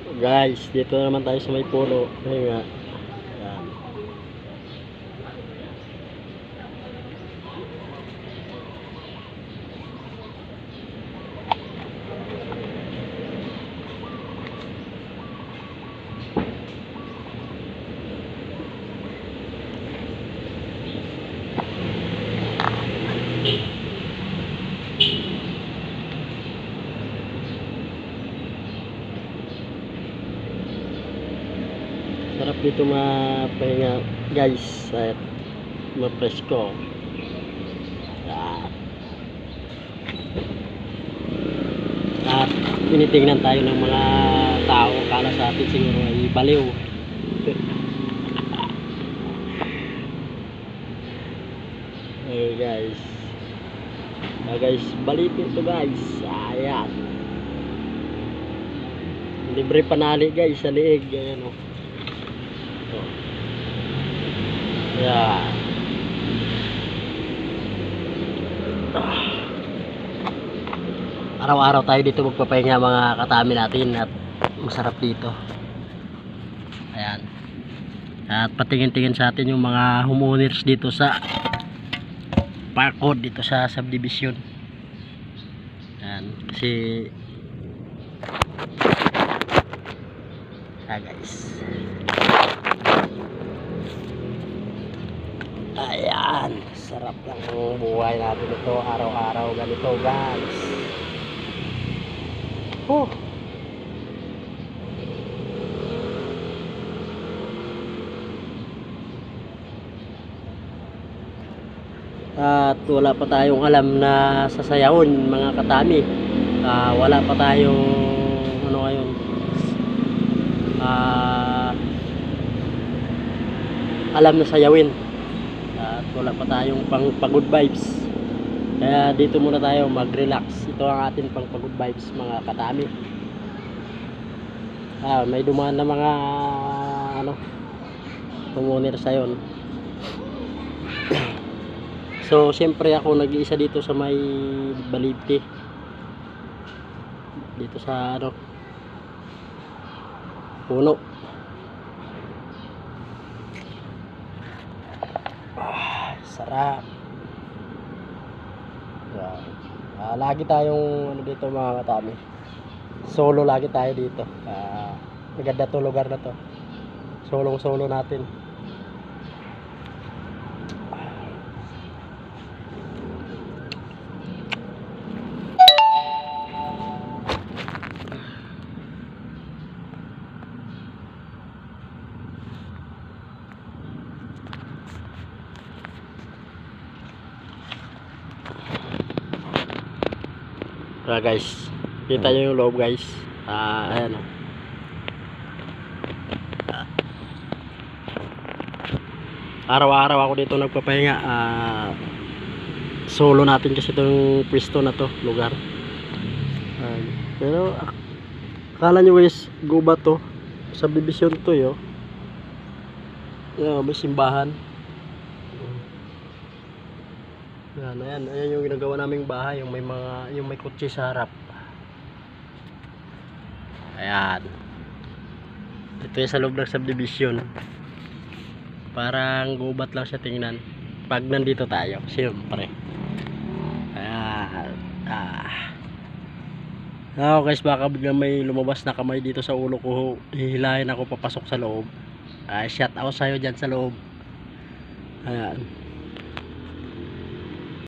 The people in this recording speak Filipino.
Guys, dito naman tayo sa may puno. Ayun nga. Ayan. Sarap dito mapahinga guys at mapresko. At tinitingnan tayo ng mga tao, kala sa atin siguro ay baliw. Ayun guys. Guys, balitin to guys. Ayan. Libre panali guys sa liig. Ayan o. Ayan. Araw-araw tayo dito magpapahinga mga katami natin at masarap dito. Ayan. At patingin-tingin sa atin yung mga homeowners dito sa Parkwood, dito sa subdivision. Ayan. Kasi guys. Ayan. Sarap lang ang buhay natin ito araw-araw ganito guys. At wala pa tayong alam na sasayawon mga katami. Wala pa tayong ano ngayon, alam na sayawin. At wala pa tayong pang good vibes. Kaya dito muna tayo mag-relax. Ito ang atin pang good vibes mga katami. May dumaan na mga homeowner sa yon. So siyempre ako nag-iisa dito sa may Balibte. Dito sa puno. Sarap. Lagi tayong dito mga katami. Solo lagi tayo dito. Maganda to lugar na to. Solo natin. Guys, kita nyo yung loob guys. Ayan o. Araw-araw ako dito nagpapahinga. Solo natin kasi itong pwesto na to, lugar. Pero akala nyo guys, gubat to. Subdivision to yo. May simbahan. Ayan yung ginagawa naming bahay, yung may kotse sa harap. Ayan. Ito yung sa loob ng subdivision. Parang gubat lang siya tingnan pag nandito tayo, siyempre. Ayan. Guys, baka biglang may lumabas na kamay dito sa ulo ko, hihilahin ako papasok sa loob. Shout out sa'yo dyan sa loob. Ayan.